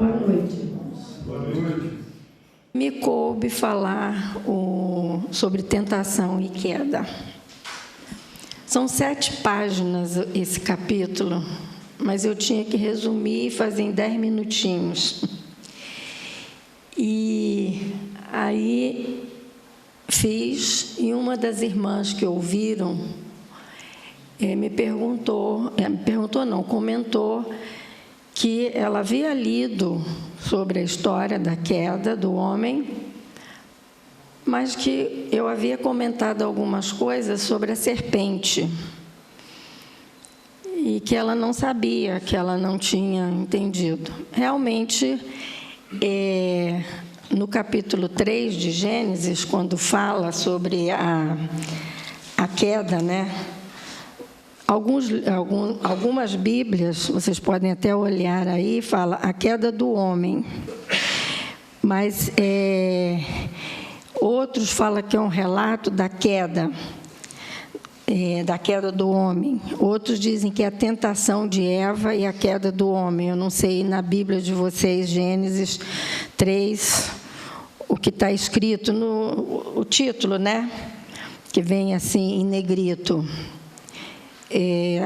Boa noite, irmãos. Boa noite. Me coube falar sobre tentação e queda. São 7 páginas esse capítulo, mas eu tinha que resumir e fazer em 10 minutinhos. E aí fiz, e uma das irmãs que ouviram comentou que ela havia lido sobre a história da queda do homem, mas que eu havia comentado algumas coisas sobre a serpente, e que ela não sabia, que ela não tinha entendido. Realmente, no capítulo 3 de Gênesis, quando fala sobre a queda, né? Algumas Bíblias, vocês podem até olhar aí, fala a queda do homem. Mas outros falam que é um relato da queda do homem. Outros dizem que é a tentação de Eva e a queda do homem. Eu não sei, na Bíblia de vocês, Gênesis 3, o que está escrito no título, né? Que vem assim em negrito.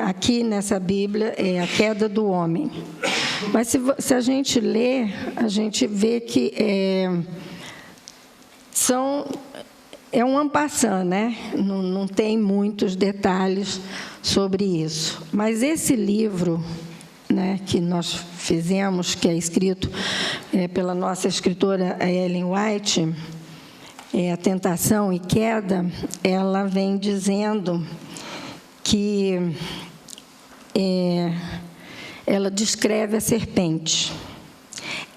Aqui nessa Bíblia é a queda do homem. Mas se a gente lê, a gente vê que é um en passant, né? Não tem muitos detalhes sobre isso. Mas esse livro, né, que nós fizemos, que é escrito pela nossa escritora Ellen White, A Tentação e Queda, ela vem dizendo que ela descreve a serpente.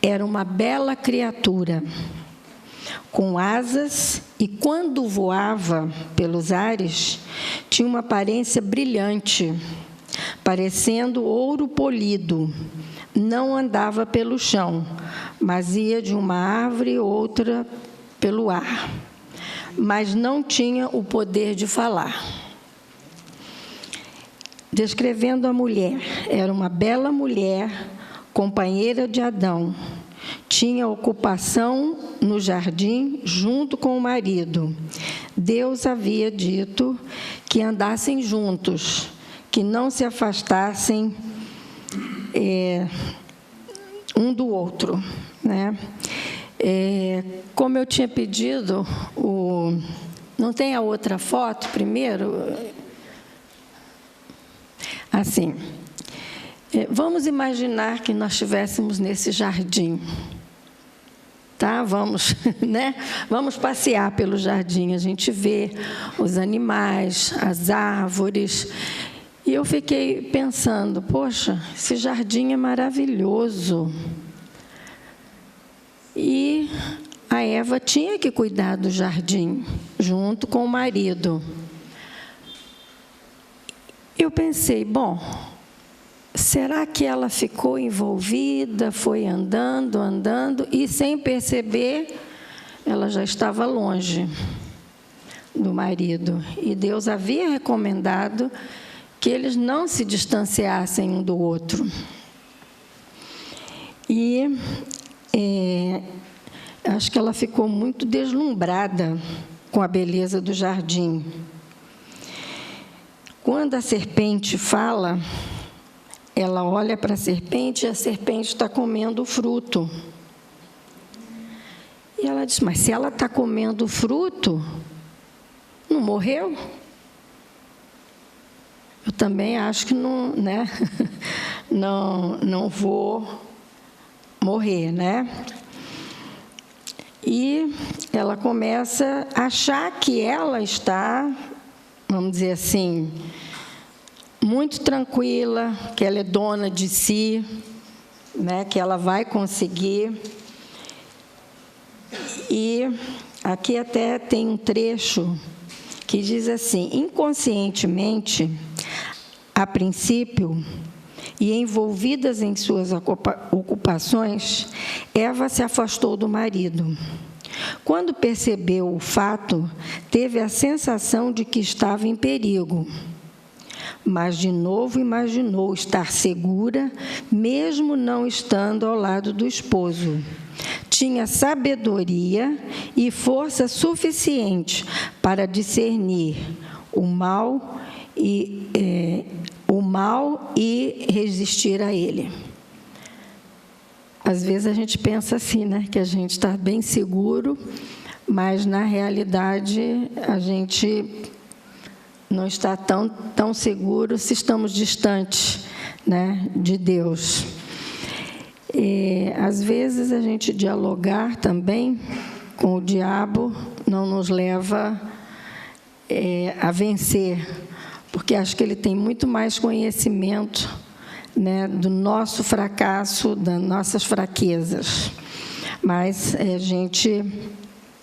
Era uma bela criatura, com asas, e quando voava pelos ares, tinha uma aparência brilhante, parecendo ouro polido. Não andava pelo chão, mas ia de uma árvore a outra pelo ar, mas não tinha o poder de falar. Descrevendo a mulher, era uma bela mulher, companheira de Adão. Tinha ocupação no jardim junto com o marido. Deus havia dito que andassem juntos, que não se afastassem um do outro, né? Como eu tinha pedido, não tem a outra foto primeiro? Assim, vamos imaginar que nós estivéssemos nesse jardim, tá? Vamos, né? Vamos passear pelo jardim, a gente vê os animais, as árvores, e eu fiquei pensando, poxa, esse jardim é maravilhoso. E a Eva tinha que cuidar do jardim, junto com o marido. Eu pensei, bom, será que ela ficou envolvida, foi andando, e sem perceber, ela já estava longe do marido. E Deus havia recomendado que eles não se distanciassem um do outro. E acho que ela ficou muito deslumbrada com a beleza do jardim. Quando a serpente fala, ela olha para a serpente e a serpente está comendo o fruto. E ela diz, mas se ela está comendo o fruto, não morreu? Eu também acho que não, né? não vou morrer, né? E ela começa a achar que ela está, vamos dizer assim, muito tranquila, que ela é dona de si, né, que ela vai conseguir. E aqui até tem um trecho que diz assim, inconscientemente, a princípio, e envolvidas em suas ocupações, Eva se afastou do marido. Quando percebeu o fato, teve a sensação de que estava em perigo. mas de novo imaginou estar segura, mesmo não estando ao lado do esposo. Tinha sabedoria e força suficiente para discernir o mal e resistir a ele. Às vezes a gente pensa assim, né, que a gente está bem seguro, mas na realidade a gente não está tão seguro se estamos distantes, né, de Deus. Às vezes a gente dialogar também com o diabo não nos leva a vencer, porque acho que ele tem muito mais conhecimento, né, do nosso fracasso, das nossas fraquezas. Mas a gente,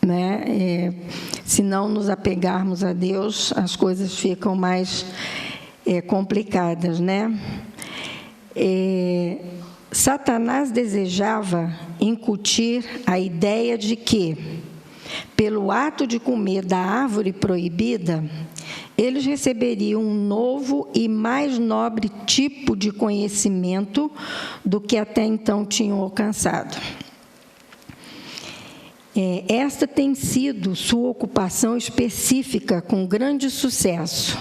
né, se não nos apegarmos a Deus, as coisas ficam mais complicadas, né? Satanás desejava incutir a ideia de que, pelo ato de comer da árvore proibida, eles receberiam um novo e mais nobre tipo de conhecimento do que até então tinham alcançado. Esta tem sido sua ocupação específica com grande sucesso.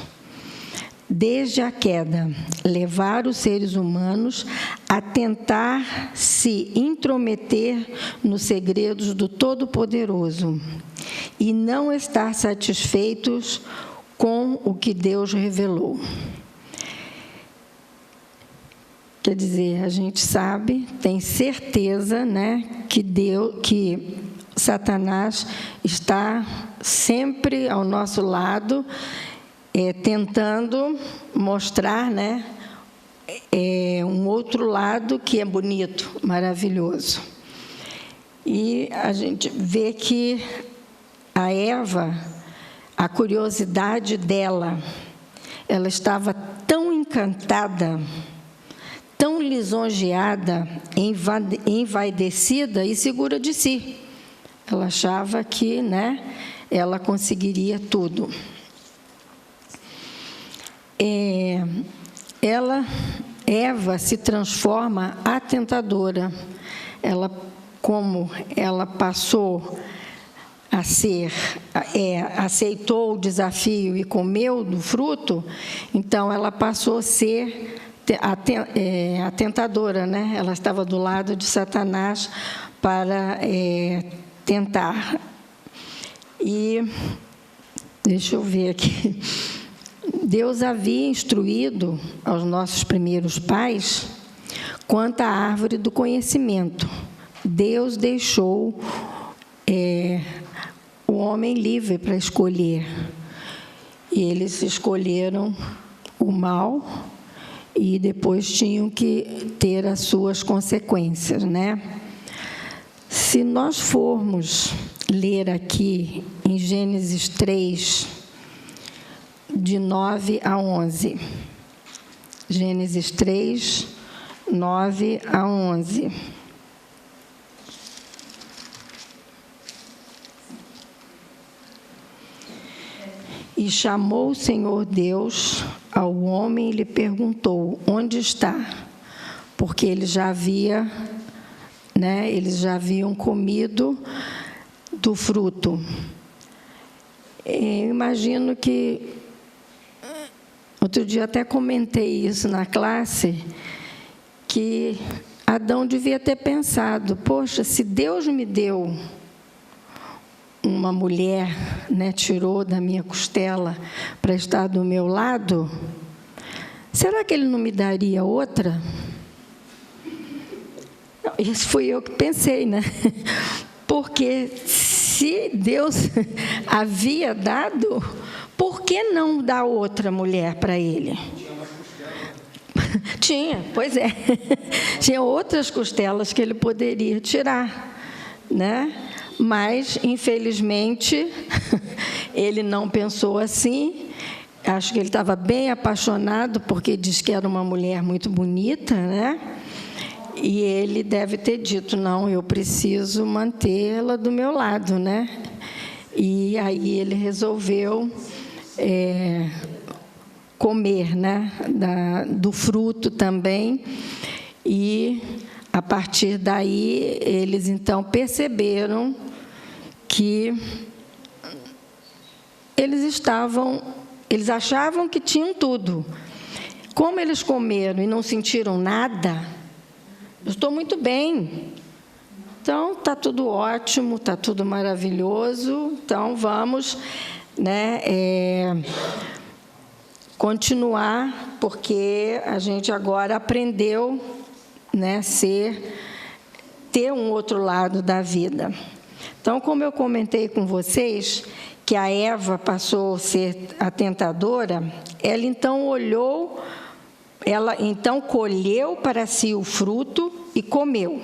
Desde a queda, levar os seres humanos a tentar se intrometer nos segredos do Todo-Poderoso e não estar satisfeitos com o que Deus revelou. Quer dizer, a gente sabe, tem certeza, né, que Satanás está sempre ao nosso lado, tentando mostrar, né, um outro lado que é bonito, maravilhoso. E a gente vê que a Eva, a curiosidade dela, ela estava tão encantada, tão lisonjeada, envaidecida e segura de si. Ela achava que, né, ela conseguiria tudo. Eva se transforma a tentadora. Como ela passou a ser, aceitou o desafio e comeu do fruto, então ela passou a ser a tentadora, né? Ela estava do lado de Satanás para tentar. E deixa eu ver aqui. Deus havia instruído aos nossos primeiros pais quanto à árvore do conhecimento. Deus deixou o homem livre para escolher. E eles escolheram o mal e depois tinham que ter as suas consequências, né? Se nós formos ler aqui em Gênesis 3, de 9 a 11. Gênesis 3, 9 a 11. E chamou o Senhor Deus ao homem e lhe perguntou: onde está? Porque ele já havia, né, eles já haviam comido do fruto. Eu imagino que, outro dia até comentei isso na classe, que Adão devia ter pensado: poxa, se Deus me deu uma mulher, né, tirou da minha costela para estar do meu lado, será que Ele não me daria outra? Não, isso fui eu que pensei, né? Porque se Deus havia dado, por que não dar outra mulher para ele? Tinha, pois é. Tinha outras costelas que ele poderia tirar, né? Mas, infelizmente, ele não pensou assim. Acho que ele estava bem apaixonado, porque diz que era uma mulher muito bonita, né? E ele deve ter dito: não, eu preciso mantê-la do meu lado, né? E aí ele resolveu comer, né, do fruto também. E, a partir daí, eles, então, perceberam que eles achavam que tinham tudo. Como eles comeram e não sentiram nada, eu estou muito bem. Então, está tudo ótimo, está tudo maravilhoso. Então, vamos, né, continuar, porque a gente agora aprendeu, né, ter um outro lado da vida. Então, como eu comentei com vocês, que a Eva passou a ser a tentadora, ela então colheu para si o fruto e comeu.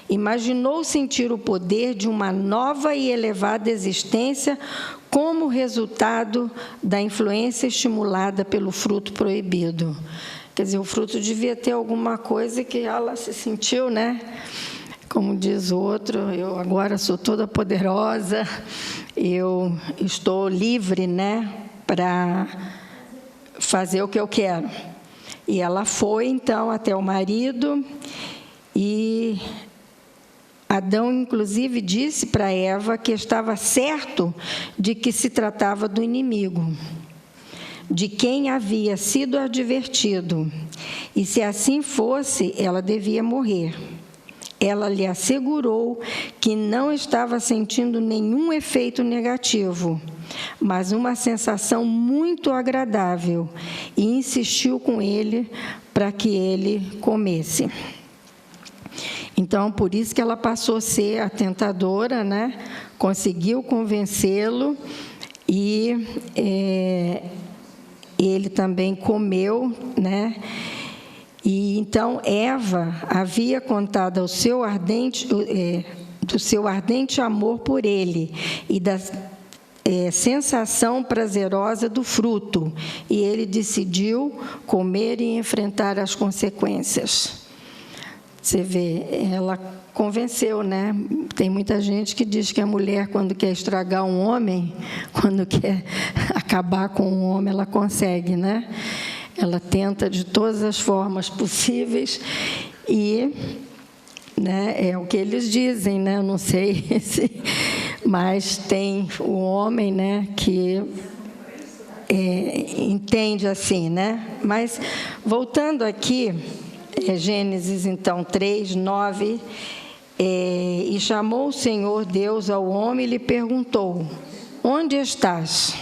Imaginou sentir o poder de uma nova e elevada existência como resultado da influência estimulada pelo fruto proibido. Quer dizer, o fruto devia ter alguma coisa que ela se sentiu, né? Como diz o outro, eu agora sou toda poderosa, eu estou livre, né, para fazer o que eu quero. E ela foi, então, até o marido, e Adão, inclusive, disse para Eva que estava certo de que se tratava do inimigo, de quem havia sido advertido, e se assim fosse, ela devia morrer. Ela lhe assegurou que não estava sentindo nenhum efeito negativo, mas uma sensação muito agradável, e insistiu com ele para que ele comesse. Então, por isso que ela passou a ser a tentadora, né? Conseguiu convencê-lo, e ele também comeu, né? E então Eva havia contado do seu ardente amor por ele e da sensação prazerosa do fruto, e ele decidiu comer e enfrentar as consequências. Você vê, ela convenceu, né? Tem muita gente que diz que a mulher, quando quer estragar um homem, quando quer acabar com um homem, ela consegue, né? Ela tenta de todas as formas possíveis e, né, é o que eles dizem, né? Eu não sei, mas tem o homem, né, que entende assim, né? Mas, voltando aqui, Gênesis, então, 3, 9, e chamou o Senhor Deus ao homem e lhe perguntou: onde estás?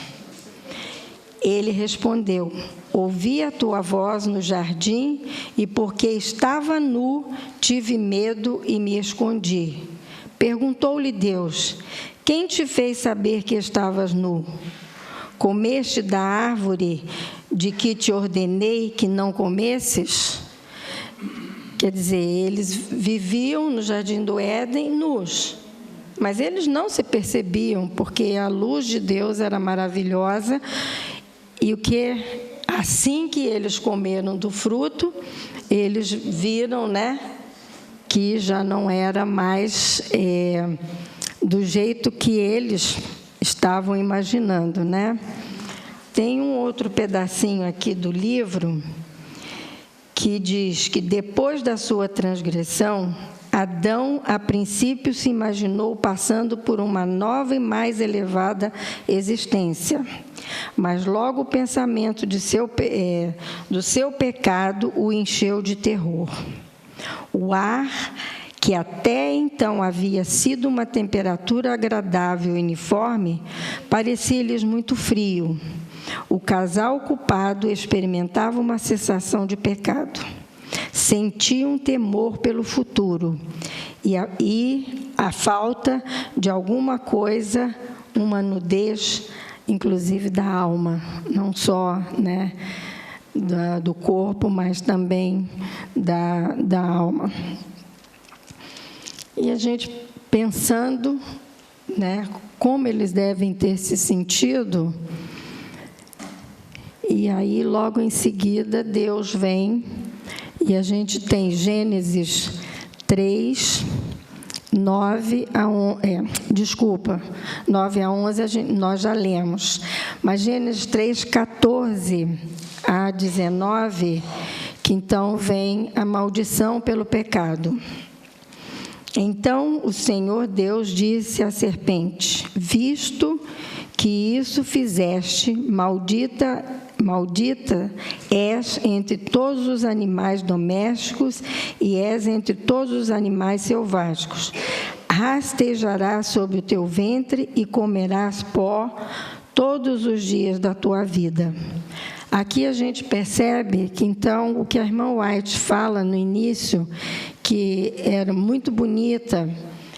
Ele respondeu: ouvi a tua voz no jardim, e porque estava nu, tive medo e me escondi. Perguntou-lhe Deus: quem te fez saber que estavas nu? Comeste da árvore de que te ordenei que não comesses? Quer dizer, eles viviam no jardim do Éden nus, mas eles não se percebiam, porque a luz de Deus era maravilhosa, e assim que eles comeram do fruto, eles viram, né, que já não era mais do jeito que eles estavam imaginando, né? Tem um outro pedacinho aqui do livro que diz que depois da sua transgressão, Adão, a princípio, se imaginou passando por uma nova e mais elevada existência. Mas logo o pensamento do seu pecado o encheu de terror. O ar, que até então havia sido uma temperatura agradável e uniforme, parecia-lhes muito frio. O casal culpado experimentava uma sensação de pecado. Sentia um temor pelo futuro e a falta de alguma coisa, uma nudez, inclusive da alma, não só, né, do corpo, mas também da alma. E a gente pensando, né, como eles devem ter se sentido, e aí logo em seguida Deus vem, e a gente tem Gênesis 3, 9 a 11 nós já lemos. Mas Gênesis 3, 14 a 19, que então vem a maldição pelo pecado. Então o Senhor Deus disse à serpente: visto que isso fizeste, maldita és entre todos os animais domésticos e és entre todos os animais selváticos. Rastejarás sobre o teu ventre e comerás pó todos os dias da tua vida. Aqui a gente percebe que, então, o que a irmã White fala no início, que era muito bonita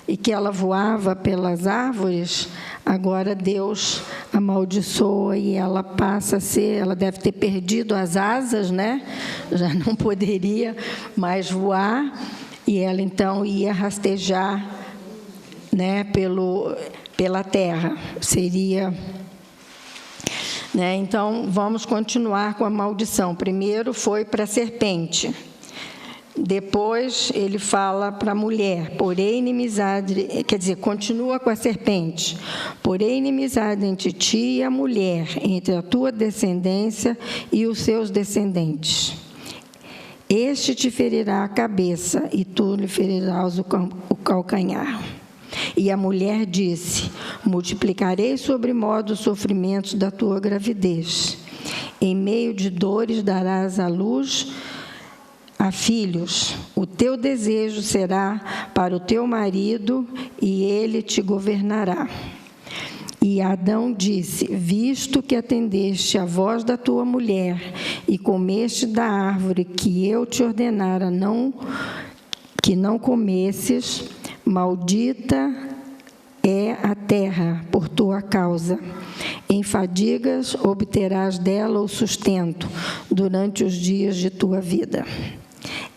e que ela voava pelas árvores, agora Deus amaldiçoa e ela passa a ser, ela deve ter perdido as asas, né? Já não poderia mais voar, e ela então ia rastejar, né, pela terra. Seria, né? Então, vamos continuar com a maldição. Primeiro foi para a serpente. Depois ele fala para a mulher: porém inimizade, quer dizer, continua com a serpente. Porém inimizade entre ti e a mulher, entre a tua descendência e os seus descendentes. Este te ferirá a cabeça e tu lhe ferirás o calcanhar. E a mulher disse: multiplicarei sobremodo os sofrimentos da tua gravidez. Em meio de dores darás à luz a filhos. O teu desejo será para o teu marido e ele te governará. E Adão disse: visto que atendeste à voz da tua mulher e comeste da árvore que eu te ordenara que não comesses, maldita é a terra por tua causa. Em fadigas obterás dela o sustento durante os dias de tua vida.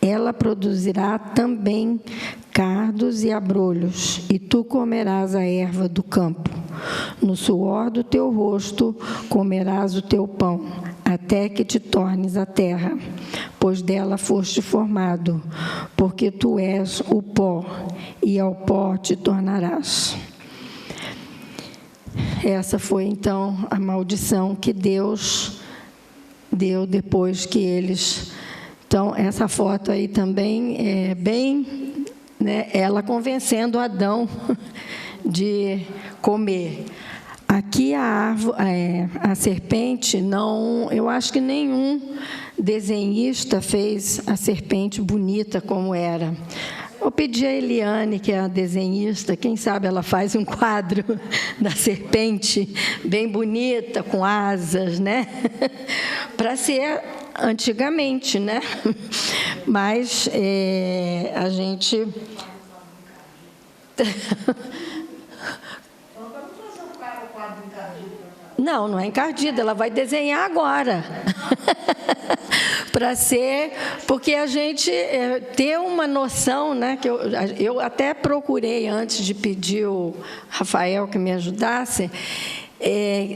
Ela produzirá também cardos e abrolhos, e tu comerás a erva do campo. No suor do teu rosto comerás o teu pão, até que te tornes a terra, pois dela foste formado, porque tu és o pó, e ao pó te tornarás. Essa foi, então, a maldição que Deus deu depois que eles... Então, essa foto aí também é bem, né, ela convencendo Adão de comer. Aqui a serpente, não, eu acho que nenhum desenhista fez a serpente bonita como era. Eu pedi a Eliane, que é a desenhista, quem sabe ela faz um quadro da serpente bem bonita, com asas, né? Para ser antigamente, né? Mas a gente... Não, não é encardida, ela vai desenhar agora. Para ser, porque a gente ter uma noção, né, que eu até procurei antes de pedir o Rafael que me ajudasse,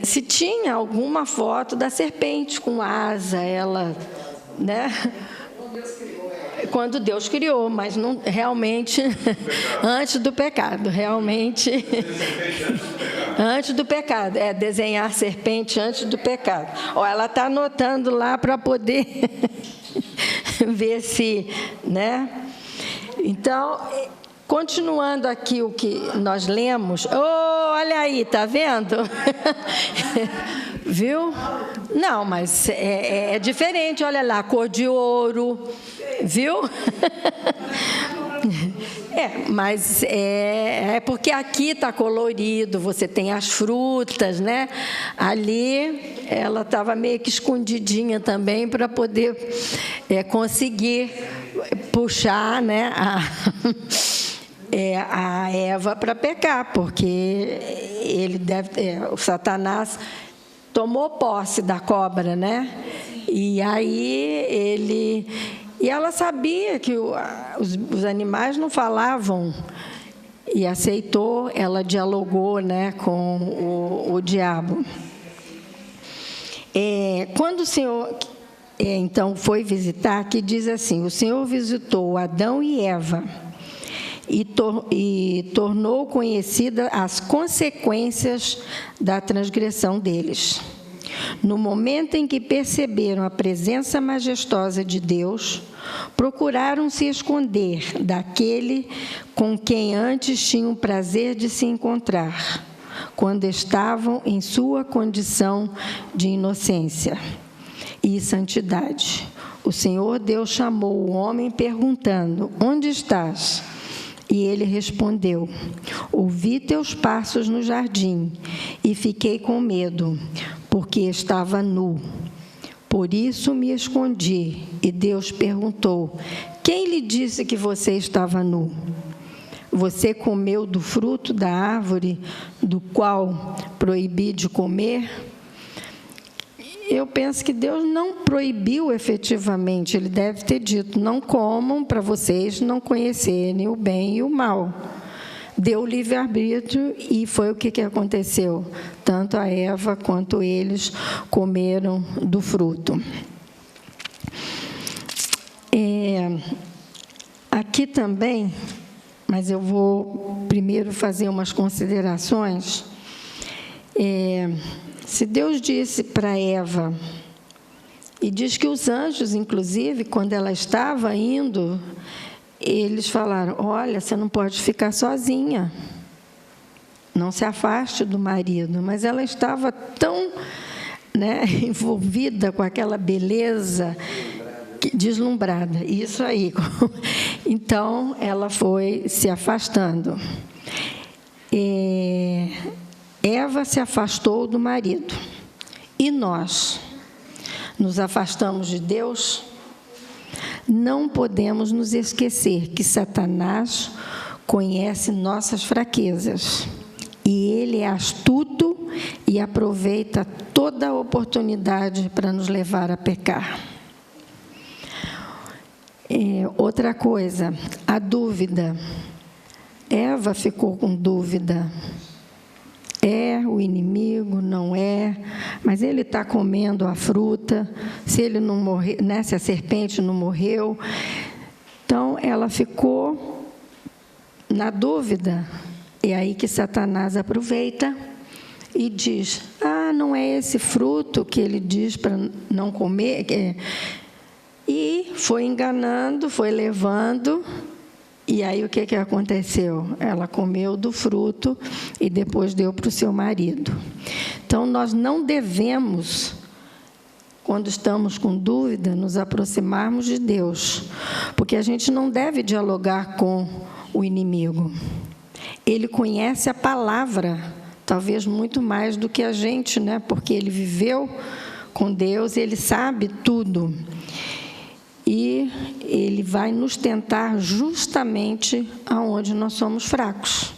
se tinha alguma foto da serpente com asa, ela, né? Quando Deus criou, mas não, realmente antes do pecado, realmente antes do pecado, desenhar serpente antes do pecado. Ela está anotando lá para poder ver se, né? Então, continuando aqui o que nós lemos, olha aí, tá vendo? Viu? Não, mas é diferente, olha lá, cor de ouro, viu? Mas é porque aqui está colorido, você tem as frutas, né? Ali ela estava meio que escondidinha também para poder conseguir puxar, né, a Eva para pecar, porque o Satanás tomou posse da cobra, né? E aí e ela sabia que os animais não falavam e aceitou, ela dialogou, né, com o diabo. Quando o Senhor então foi visitar, que diz assim: o Senhor visitou Adão e Eva e tornou conhecida as consequências da transgressão deles. No momento em que perceberam a presença majestosa de Deus, procuraram se esconder daquele com quem antes tinham o prazer de se encontrar, quando estavam em sua condição de inocência e santidade. O Senhor Deus chamou o homem perguntando: onde estás? E ele respondeu: ouvi teus passos no jardim e fiquei com medo, porque estava nu. Por isso me escondi. E Deus perguntou: quem lhe disse que você estava nu? Você comeu do fruto da árvore do qual proibi de comer? Eu penso que Deus não proibiu efetivamente. Ele deve ter dito: não comam, para vocês não conhecerem o bem e o mal. Deu livre-arbítrio e foi o que aconteceu. Tanto a Eva quanto eles comeram do fruto. Aqui também, mas eu vou primeiro fazer umas considerações. Se Deus disse para Eva, e diz que os anjos, inclusive, quando ela estava indo, eles falaram: olha, você não pode ficar sozinha, não se afaste do marido. Mas ela estava tão, envolvida com aquela beleza, deslumbrada, isso aí. Então, ela foi se afastando. Eva se afastou do marido. E nós nos afastamos de Deus? Não podemos nos esquecer que Satanás conhece nossas fraquezas. E ele é astuto e aproveita toda a oportunidade para nos levar a pecar. Outra coisa, a dúvida. Eva ficou com dúvida. É o inimigo, não é? Mas ele está comendo a fruta. Se ele não morrer, se a serpente não morreu. Então, ela ficou na dúvida. É aí que Satanás aproveita e diz: não é esse fruto que ele diz para não comer. E foi enganando, foi levando. E aí o que aconteceu? Ela comeu do fruto e depois deu para o seu marido. Então, nós não devemos, quando estamos com dúvida, nos aproximarmos de Deus, porque a gente não deve dialogar com o inimigo. Ele conhece a palavra, talvez muito mais do que a gente, porque ele viveu com Deus, ele sabe tudo. E ele vai nos tentar justamente aonde nós somos fracos.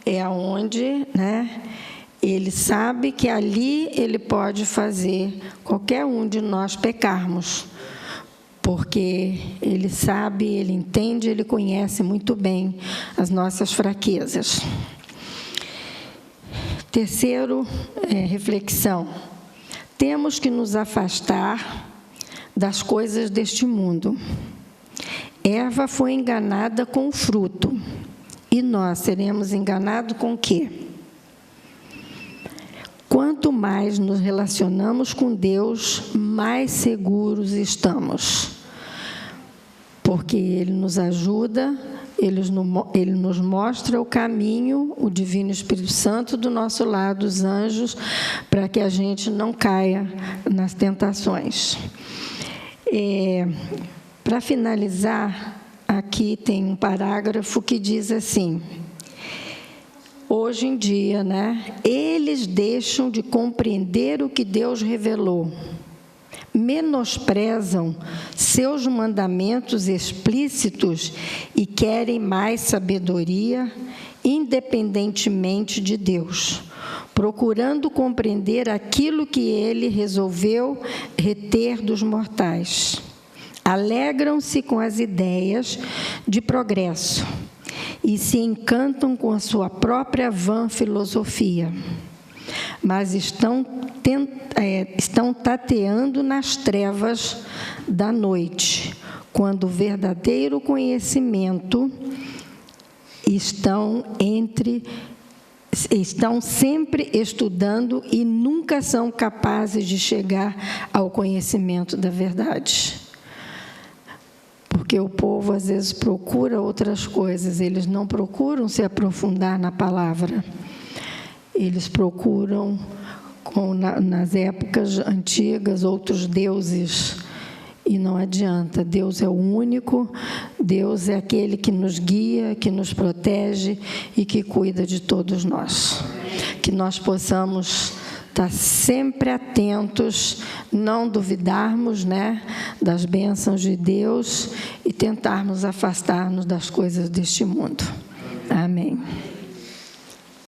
É aonde, ele sabe que ali ele pode fazer qualquer um de nós pecarmos. Porque ele sabe, ele entende, ele conhece muito bem as nossas fraquezas. Terceiro, reflexão. Temos que nos afastar das coisas deste mundo. Eva foi enganada com o fruto. E nós seremos enganados com o quê? Quanto mais nos relacionamos com Deus, mais seguros estamos. Porque Ele nos ajuda, Ele nos mostra o caminho, o Divino Espírito Santo do nosso lado, os anjos, para que a gente não caia nas tentações. Para finalizar, aqui tem um parágrafo que diz assim: hoje em dia, eles deixam de compreender o que Deus revelou, menosprezam seus mandamentos explícitos e querem mais sabedoria, independentemente de Deus, procurando compreender aquilo que Ele resolveu reter dos mortais. Alegram-se com as ideias de progresso e se encantam com a sua própria vã filosofia, mas estão tateando nas trevas da noite, quando o verdadeiro conhecimento estão sempre estudando e nunca são capazes de chegar ao conhecimento da verdade. Porque o povo, às vezes, procura outras coisas, eles não procuram se aprofundar na palavra. Eles procuram, nas épocas antigas, outros deuses. E não adianta, Deus é o único, Deus é aquele que nos guia, que nos protege e que cuida de todos nós. Que nós possamos estar sempre atentos, não duvidarmos, das bênçãos de Deus e tentarmos afastar-nos das coisas deste mundo. Amém.